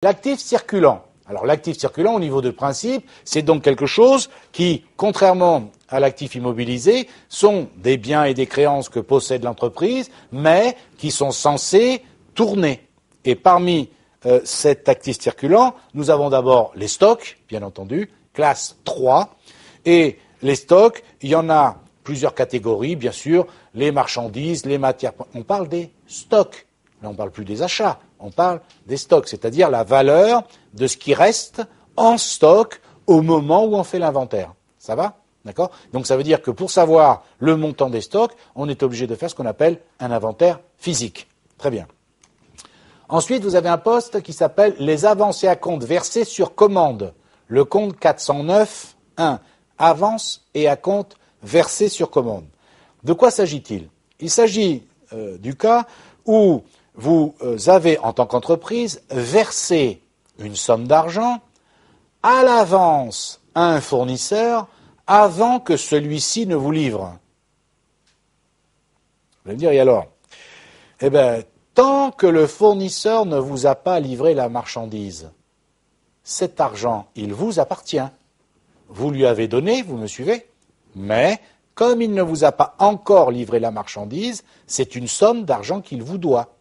L'actif circulant. Alors l'actif circulant, au niveau de principe, c'est donc quelque chose qui, contrairement à l'actif immobilisé, sont des biens et des créances que possède l'entreprise, mais qui sont censés tourner. Et parmi cet actif circulant, nous avons d'abord les stocks, bien entendu, classe 3, et les stocks, il y en a plusieurs catégories, bien sûr, les marchandises, les matières. On parle des stocks. Là, on ne parle plus des achats, on parle des stocks, c'est-à-dire la valeur de ce qui reste en stock au moment où on fait l'inventaire. Ça va? D'accord? Donc ça veut dire que pour savoir le montant des stocks, on est obligé de faire ce qu'on appelle un inventaire physique. Très bien. Ensuite, vous avez un poste qui s'appelle les avancées à compte versées sur commande. Le compte 409.1. Avances et à compte versées sur commande. De quoi s'agit-il? Il s'agit du cas où vous avez, en tant qu'entreprise, versé une somme d'argent à l'avance à un fournisseur avant que celui-ci ne vous livre. Vous allez me dire, et alors? Eh bien, tant que le fournisseur ne vous a pas livré la marchandise, cet argent, il vous appartient. Vous lui avez donné, vous me suivez? Mais, comme il ne vous a pas encore livré la marchandise, c'est une somme d'argent qu'il vous doit.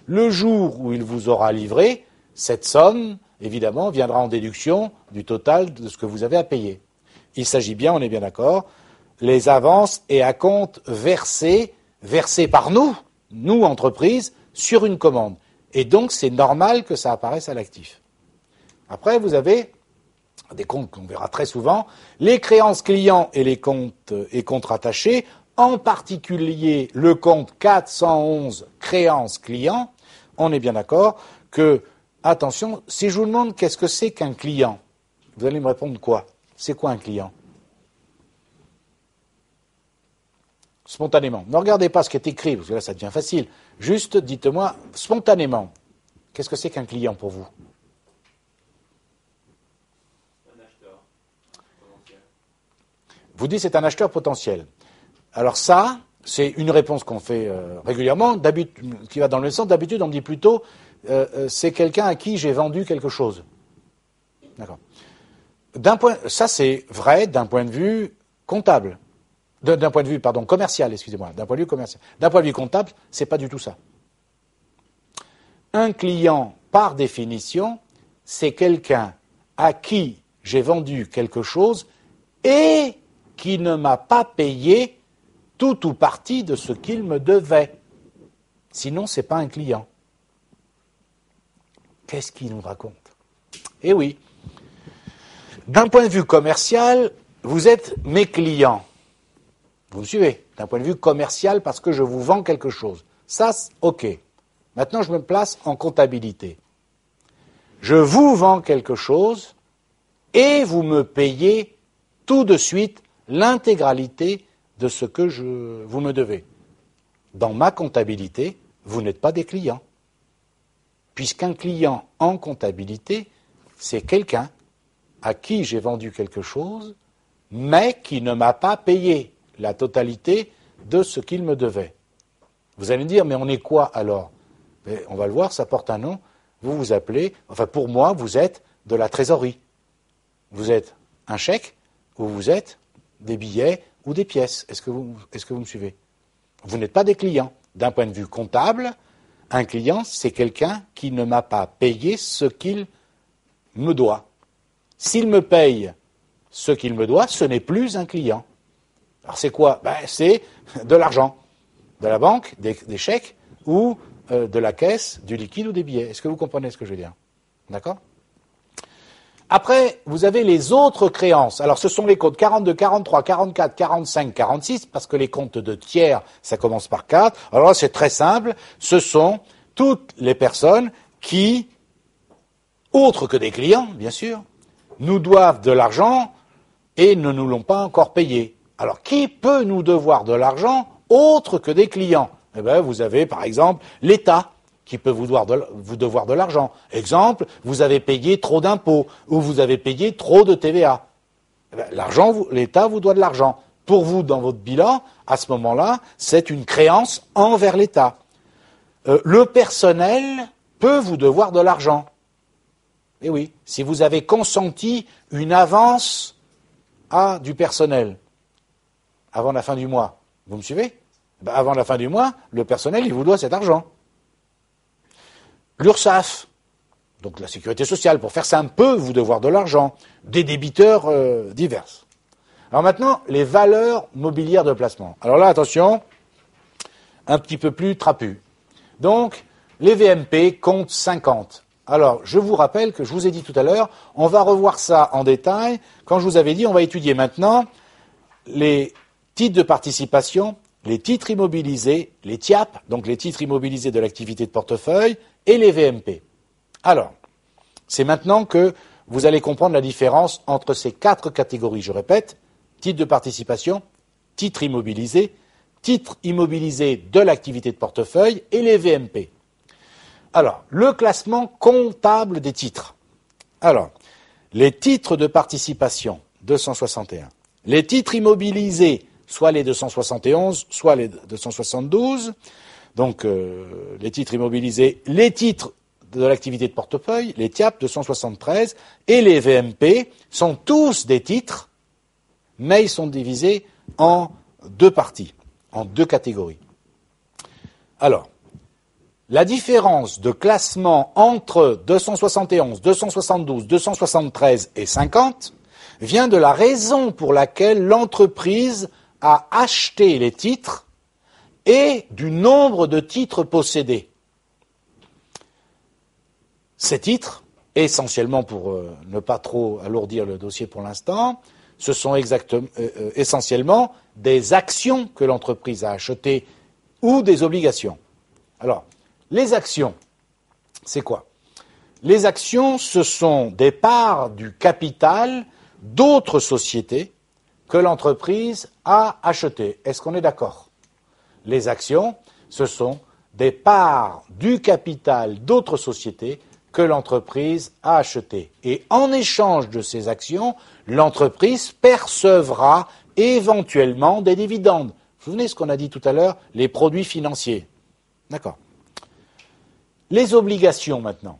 Le jour où il vous aura livré, cette somme, évidemment, viendra en déduction du total de ce que vous avez à payer. Il s'agit bien, on est bien d'accord, les avances et acomptes versés par nous, entreprise, sur une commande. Et donc, c'est normal que ça apparaisse à l'actif. Après, vous avez des comptes qu'on verra très souvent, les créances clients et les comptes et comptes rattachés, en particulier le compte 411 créances clients. On est bien d'accord que, attention, si je vous demande qu'est-ce que c'est qu'un client, vous allez me répondre quoi? C'est quoi un client? Spontanément. Ne regardez pas ce qui est écrit, parce que là ça devient facile. Juste dites-moi, spontanément, qu'est-ce que c'est qu'un client pour vous? Un acheteur potentiel. Vous dites c'est un acheteur potentiel. Alors ça, c'est une réponse qu'on fait régulièrement, qui va dans le sens. D'habitude, on me dit plutôt, c'est quelqu'un à qui j'ai vendu quelque chose. D'accord. Ça, c'est vrai d'un point de vue comptable. D'un point de vue, commercial, excusez-moi. D'un point de vue commercial. D'un point de vue comptable, c'est pas du tout ça. Un client, par définition, c'est quelqu'un à qui j'ai vendu quelque chose et qui ne m'a pas payé tout ou partie de ce qu'il me devait. Sinon, ce n'est pas un client. Qu'est-ce qu'il nous raconte? Eh oui. D'un point de vue commercial, vous êtes mes clients. Vous me suivez? D'un point de vue commercial, parce que je vous vends quelque chose. Ça, ok. Maintenant, je me place en comptabilité. Je vous vends quelque chose et vous me payez tout de suite l'intégralité de ce que vous me devez. Dans ma comptabilité, vous n'êtes pas des clients. Puisqu'un client en comptabilité, c'est quelqu'un à qui j'ai vendu quelque chose, mais qui ne m'a pas payé la totalité de ce qu'il me devait. Vous allez me dire, mais on est quoi alors? On va le voir, ça porte un nom. Vous vous appelez, enfin pour moi, vous êtes de la trésorerie. Vous êtes un chèque ou vous êtes des billets ou des pièces. Est-ce que vous me suivez? Vous n'êtes pas des clients. D'un point de vue comptable, un client, c'est quelqu'un qui ne m'a pas payé ce qu'il me doit. S'il me paye ce qu'il me doit, ce n'est plus un client. Alors c'est quoi? C'est de l'argent, de la banque, des chèques ou de la caisse, du liquide ou des billets. Est-ce que vous comprenez ce que je veux dire? D'accord? Après, vous avez les autres créances. Alors, ce sont les comptes 42, 43, 44, 45, 46, parce que les comptes de tiers, ça commence par 4. Alors là, c'est très simple. Ce sont toutes les personnes qui, autres que des clients, bien sûr, nous doivent de l'argent et ne nous l'ont pas encore payé. Alors, qui peut nous devoir de l'argent autre que des clients? Eh bien, vous avez, par exemple, l'État qui peut vous devoir de l'argent. Exemple, vous avez payé trop d'impôts ou vous avez payé trop de TVA. Eh bien, l'État vous doit de l'argent. Pour vous, dans votre bilan, à ce moment-là, c'est une créance envers l'État. Le personnel peut vous devoir de l'argent. Eh oui, si vous avez consenti une avance à du personnel avant la fin du mois, vous me suivez? Ben, avant la fin du mois, le personnel, il vous doit cet argent. L'URSSAF, donc la sécurité sociale, pour faire ça un peu, vous devoir de l'argent. Des débiteurs divers. Alors maintenant, les valeurs mobilières de placement. Alors là, attention, un petit peu plus trapu. Donc, les VMP comptent 50. Alors, je vous rappelle que je vous ai dit tout à l'heure, on va revoir ça en détail. Quand je vous avais dit, on va étudier maintenant les titres de participation, les titres immobilisés, les TIAP, donc les titres immobilisés de l'activité de portefeuille, et les VMP. Alors, c'est maintenant que vous allez comprendre la différence entre ces 4 catégories. Je répète, titres de participation, titres immobilisés de l'activité de portefeuille et les VMP. Alors, le classement comptable des titres. Alors, les titres de participation, 261. Les titres immobilisés, soit les 271, soit les 272. Donc, les titres immobilisés, les titres de l'activité de portefeuille, les TIAP, 273, et les VMP sont tous des titres, mais ils sont divisés en 2 parties, en 2 catégories. Alors, la différence de classement entre 271, 272, 273 et 50 vient de la raison pour laquelle l'entreprise a acheté les titres et du nombre de titres possédés. Ces titres, essentiellement pour ne pas trop alourdir le dossier pour l'instant, ce sont essentiellement des actions que l'entreprise a achetées ou des obligations. Alors, les actions, c'est quoi? Les actions, ce sont des parts du capital d'autres sociétés que l'entreprise a achetées. Est-ce qu'on est d'accord? Les actions, ce sont des parts du capital d'autres sociétés que l'entreprise a achetées. Et en échange de ces actions, l'entreprise percevra éventuellement des dividendes. Vous vous souvenez de ce qu'on a dit tout à l'heure? Les produits financiers. D'accord. Les obligations maintenant.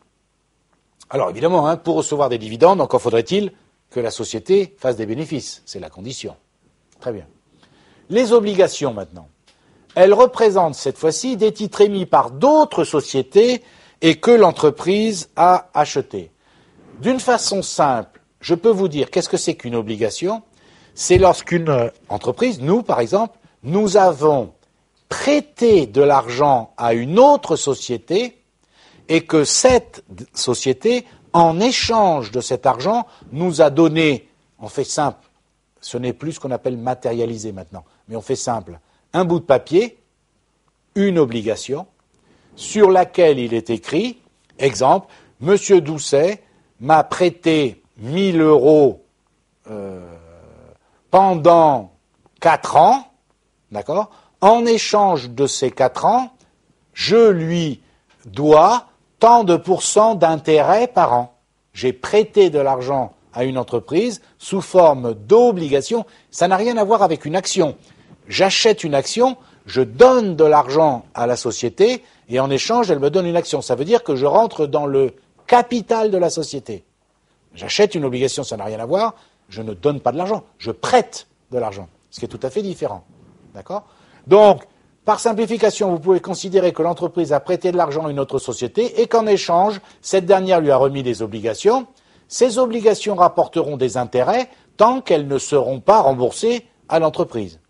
Alors évidemment, pour recevoir des dividendes, encore faudrait-il que la société fasse des bénéfices. C'est la condition. Très bien. Les obligations maintenant. Elles représentent cette fois-ci des titres émis par d'autres sociétés et que l'entreprise a achetés. D'une façon simple, je peux vous dire qu'est-ce que c'est qu'une obligation? C'est lorsqu'une entreprise, nous par exemple, nous avons prêté de l'argent à une autre société et que cette société, en échange de cet argent, nous a donné, on fait simple, ce n'est plus ce qu'on appelle matérialisé maintenant, mais on fait simple, un bout de papier, une obligation, sur laquelle il est écrit, exemple, Monsieur Doucet m'a prêté 1000 € pendant 4 ans, d'accord? En échange de ces 4 ans, je lui dois tant de pourcents d'intérêt par an. J'ai prêté de l'argent à une entreprise sous forme d'obligation. Ça n'a rien à voir avec une action. J'achète une action, je donne de l'argent à la société et en échange, elle me donne une action. Ça veut dire que je rentre dans le capital de la société. J'achète une obligation, ça n'a rien à voir. Je ne donne pas de l'argent, je prête de l'argent, ce qui est tout à fait différent. D'accord? Donc, par simplification, vous pouvez considérer que l'entreprise a prêté de l'argent à une autre société et qu'en échange, cette dernière lui a remis des obligations. Ces obligations rapporteront des intérêts tant qu'elles ne seront pas remboursées à l'entreprise.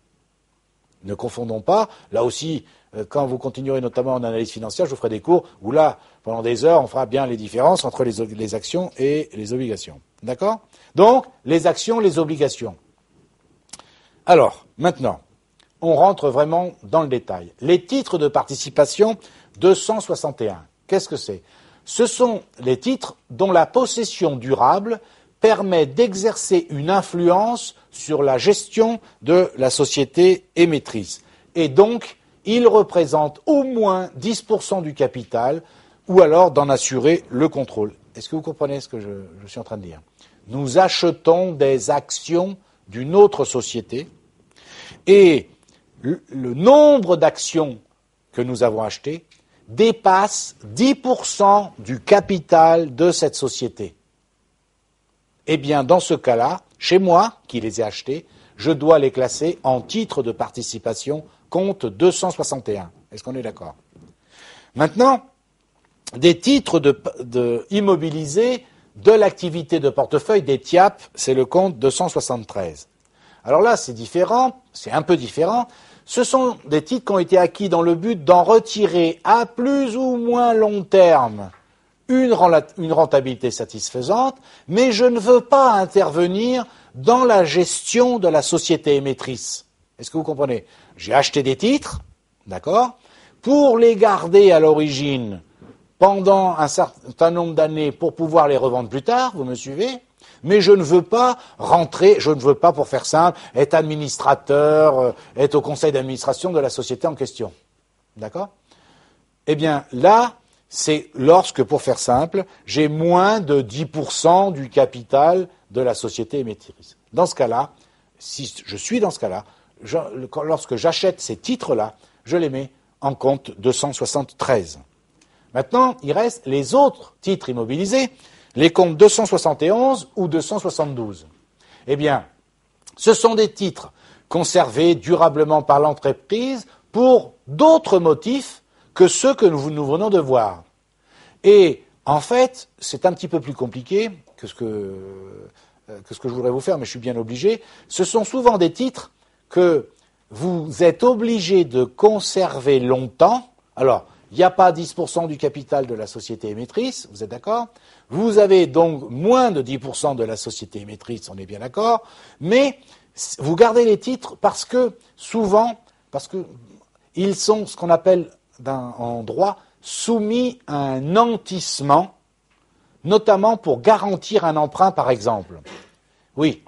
Ne confondons pas, là aussi, quand vous continuerez notamment en analyse financière, je vous ferai des cours où là, pendant des heures, on fera bien les différences entre les actions et les obligations. D'accord? Donc, les actions, les obligations. Alors, maintenant, on rentre vraiment dans le détail. Les titres de participation 261, qu'est-ce que c'est? Ce sont les titres dont la possession durable permet d'exercer une influence sur la gestion de la société émettrice. Et donc, ils représentent au moins 10% du capital ou alors d'en assurer le contrôle. Est-ce que vous comprenez ce que je suis en train de dire? Nous achetons des actions d'une autre société et le nombre d'actions que nous avons achetées dépassent 10% du capital de cette société. Eh bien, dans ce cas-là, chez moi, qui les ai achetés, je dois les classer en titres de participation compte 261. Est-ce qu'on est d'accord? Maintenant, des titres immobilisés de l'activité de portefeuille des TIAP, c'est le compte 273. Alors là, c'est différent, c'est un peu différent. Ce sont des titres qui ont été acquis dans le but d'en retirer à plus ou moins long terme une rentabilité satisfaisante, mais je ne veux pas intervenir dans la gestion de la société émettrice. Est-ce que vous comprenez? J'ai acheté des titres, d'accord, pour les garder à l'origine pendant un certain nombre d'années pour pouvoir les revendre plus tard, vous me suivez? Mais je ne veux pas rentrer, je ne veux pas, pour faire simple, être administrateur, être au conseil d'administration de la société en question. D'accord? Eh bien, là, c'est lorsque, pour faire simple, j'ai moins de 10% du capital de la société émettrice. Dans ce cas-là, si je suis dans ce cas-là, lorsque j'achète ces titres-là, je les mets en compte 273. Maintenant, il reste les autres titres immobilisés, les comptes 271 ou 272. Eh bien, ce sont des titres conservés durablement par l'entreprise pour d'autres motifs que ceux que nous venons de voir. Et en fait, c'est un petit peu plus compliqué que ce que je voudrais vous faire, mais je suis bien obligé. Ce sont souvent des titres que vous êtes obligé de conserver longtemps. Alors, il n'y a pas 10% du capital de la société émettrice, vous êtes d'accord? Vous avez donc moins de 10% de la société émettrice, on est bien d'accord, mais vous gardez les titres parce que ils sont ce qu'on appelle en droit soumis à un nantissement, notamment pour garantir un emprunt, par exemple. Oui,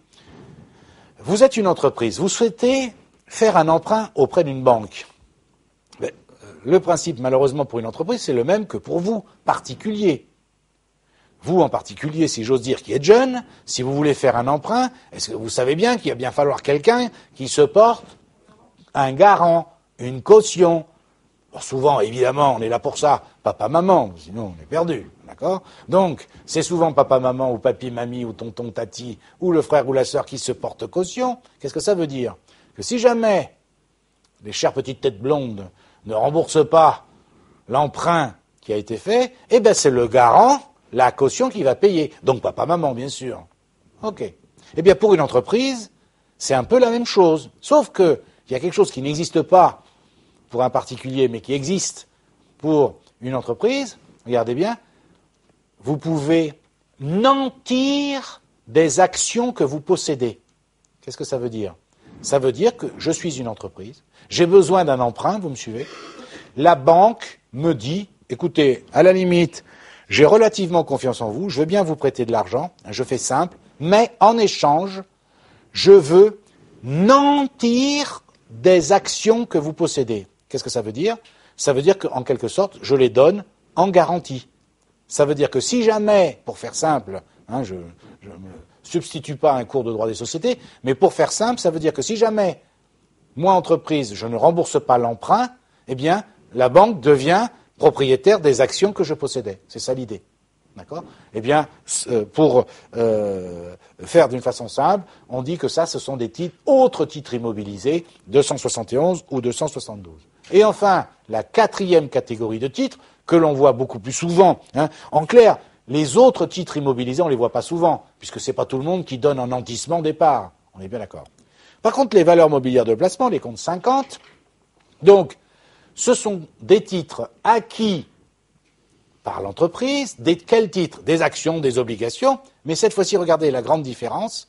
vous êtes une entreprise, vous souhaitez faire un emprunt auprès d'une banque. Le principe, malheureusement, pour une entreprise, c'est le même que pour vous, particulier. Vous, en particulier, si j'ose dire, qui êtes jeune, si vous voulez faire un emprunt, est-ce que vous savez bien qu'il va bien falloir quelqu'un qui se porte un garant, une caution? Bon, souvent, évidemment, on est là pour ça, papa-maman, sinon on est perdu, d'accord? Donc, c'est souvent papa-maman ou papy-mamie ou tonton-tati ou le frère ou la sœur qui se porte caution. Qu'est-ce que ça veut dire? Que si jamais les chères petites têtes blondes ne remboursent pas l'emprunt qui a été fait, eh bien c'est le garant, la caution qui va payer. Donc papa-maman, bien sûr. Ok. Eh bien pour une entreprise, c'est un peu la même chose. Sauf qu'il y a quelque chose qui n'existe pas pour un particulier, mais qui existe pour une entreprise. Regardez bien, vous pouvez nantir des actions que vous possédez. Qu'est-ce que ça veut dire? Ça veut dire que je suis une entreprise, j'ai besoin d'un emprunt, vous me suivez? La banque me dit, écoutez, à la limite, j'ai relativement confiance en vous, je veux bien vous prêter de l'argent, je fais simple, mais en échange, je veux nantir des actions que vous possédez. Qu'est-ce que ça veut dire? Ça veut dire qu'en quelque sorte, je les donne en garantie. Ça veut dire que si jamais, pour faire simple, je ne me substitue pas à un cours de droit des sociétés, mais pour faire simple, ça veut dire que si jamais, moi, entreprise, je ne rembourse pas l'emprunt, eh bien, la banque devient propriétaire des actions que je possédais. C'est ça l'idée. D'accord? Eh bien, pour faire d'une façon simple, on dit que ça, ce sont des titres, autres titres immobilisés, 271 ou 272. Et enfin, la quatrième catégorie de titres, que l'on voit beaucoup plus souvent. En clair, les autres titres immobilisés, on ne les voit pas souvent, puisque ce n'est pas tout le monde qui donne un nantissement départ. On est bien d'accord. Par contre, les valeurs mobilières de placement, les comptes 50, donc, ce sont des titres acquis par l'entreprise. Quels titres? Des actions, des obligations. Mais cette fois-ci, regardez la grande différence.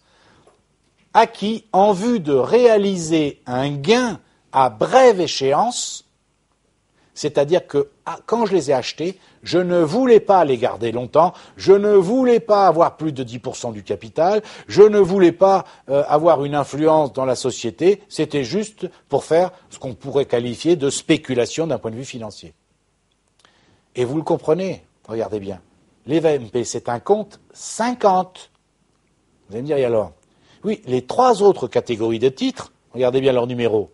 Acquis en vue de réaliser un gain à brève échéance, c'est-à-dire que quand je les ai achetés, je ne voulais pas les garder longtemps, je ne voulais pas avoir plus de 10% du capital, je ne voulais pas avoir une influence dans la société, c'était juste pour faire ce qu'on pourrait qualifier de spéculation d'un point de vue financier. Et vous le comprenez, regardez bien, les VMP, c'est un compte 50. Vous allez me dire, et alors? Oui, les trois autres catégories de titres, regardez bien leur numéro,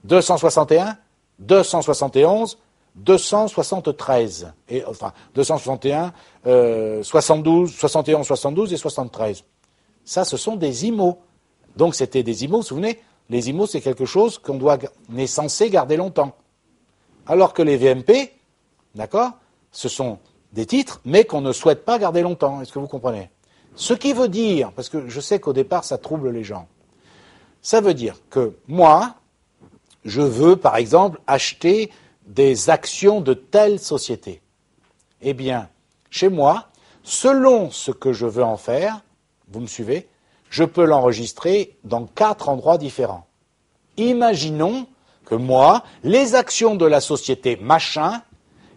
261, 271, 273, et, enfin 261, 72, 71, 72 et 73. Ça, ce sont des IMO. Donc c'était des IMO, vous vous souvenez, les IMO, c'est quelque chose qu'on est censé garder longtemps. Alors que les VMP, d'accord, ce sont des titres, mais qu'on ne souhaite pas garder longtemps. Est-ce que vous comprenez? Ce qui veut dire, parce que je sais qu'au départ, ça trouble les gens, ça veut dire que moi, je veux, par exemple, acheter des actions de telle société. Eh bien, chez moi, selon ce que je veux en faire, vous me suivez, je peux l'enregistrer dans 4 endroits différents. Imaginons que moi, les actions de la société machin,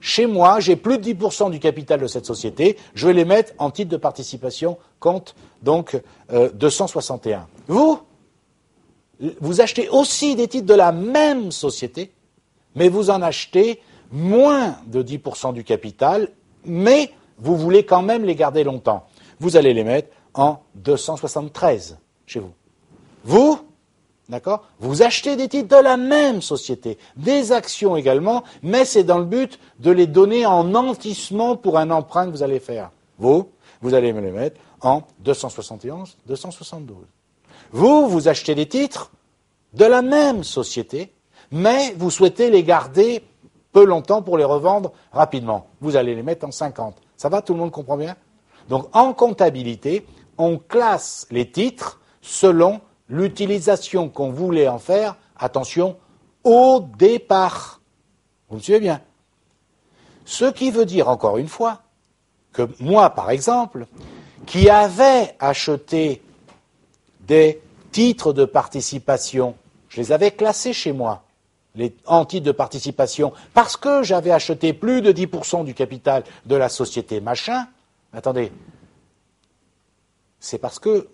chez moi, j'ai plus de 10% du capital de cette société, je vais les mettre en titre de participation, compte donc 261. Vous achetez aussi des titres de la même société, mais vous en achetez moins de 10% du capital, mais vous voulez quand même les garder longtemps. Vous allez les mettre en 273 chez vous. Vous, d'accord, vous achetez des titres de la même société, des actions également, mais c'est dans le but de les donner en nantissement pour un emprunt que vous allez faire. Vous allez me les mettre en 271, 272. Vous achetez des titres de la même société, mais vous souhaitez les garder peu longtemps pour les revendre rapidement. Vous allez les mettre en 50. Ça va, tout le monde comprend bien? Donc en comptabilité, on classe les titres selon l'utilisation qu'on voulait en faire, attention, au départ. Vous me suivez bien? Ce qui veut dire, encore une fois, que moi, par exemple, qui avais acheté des titres de participation, je les avais classés chez moi, en titres de participation, parce que j'avais acheté plus de 10% du capital de la société machin. Attendez, c'est parce que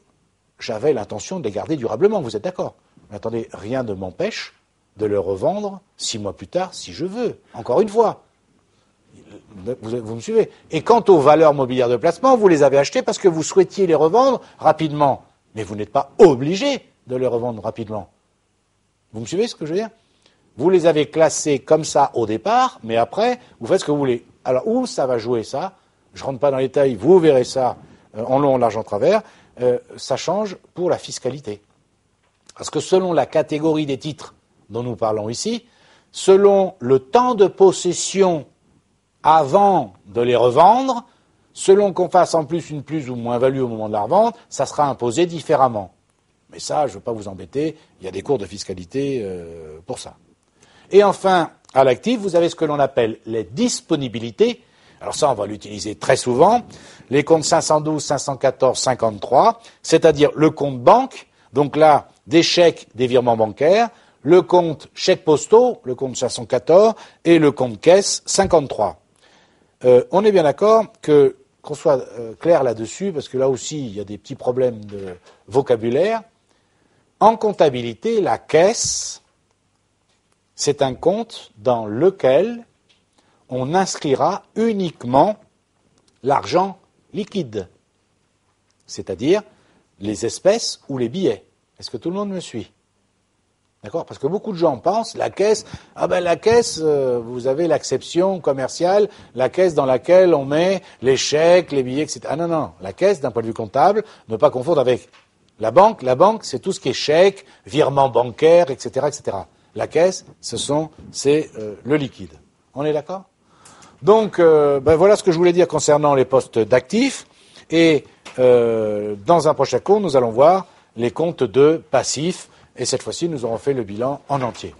j'avais l'intention de les garder durablement, vous êtes d'accord? Mais attendez, rien ne m'empêche de le revendre 6 mois plus tard si je veux. Encore une fois, vous me suivez? Et quant aux valeurs mobilières de placement, vous les avez achetées parce que vous souhaitiez les revendre rapidement. Mais vous n'êtes pas obligé de les revendre rapidement. Vous me suivez ce que je veux dire? Vous les avez classés comme ça au départ, mais après, vous faites ce que vous voulez. Alors, où ça va jouer ça? Je ne rentre pas dans les détails, vous verrez ça en long, en large, en travers. Ça change pour la fiscalité. Parce que selon la catégorie des titres dont nous parlons ici, selon le temps de possession avant de les revendre, selon qu'on fasse en plus une plus ou moins-value au moment de la revente, ça sera imposé différemment. Mais ça, je ne veux pas vous embêter, il y a des cours de fiscalité pour ça. Et enfin, à l'actif, vous avez ce que l'on appelle les disponibilités. Alors ça, on va l'utiliser très souvent. Les comptes 512, 514, 53, c'est-à-dire le compte banque, donc là, des chèques, des virements bancaires, le compte chèques postaux, le compte 514, et le compte caisse 53. On est bien d'accord qu'on soit clair là-dessus, parce que là aussi, il y a des petits problèmes de vocabulaire. En comptabilité, la caisse, c'est un compte dans lequel on inscrira uniquement l'argent liquide, c'est-à-dire les espèces ou les billets. Est-ce que tout le monde me suit? D'accord? Parce que beaucoup de gens pensent, la caisse, la caisse, vous avez l'acception commerciale, la caisse dans laquelle on met les chèques, les billets, etc. Ah non, la caisse, d'un point de vue comptable, ne pas confondre avec la banque. La banque, c'est tout ce qui est chèque, virement bancaire, etc., etc. La caisse, c'est le liquide. On est d'accord? Donc, voilà ce que je voulais dire concernant les postes d'actifs. Et dans un prochain cours, nous allons voir les comptes de passifs. Et cette fois-ci, nous aurons fait le bilan en entier.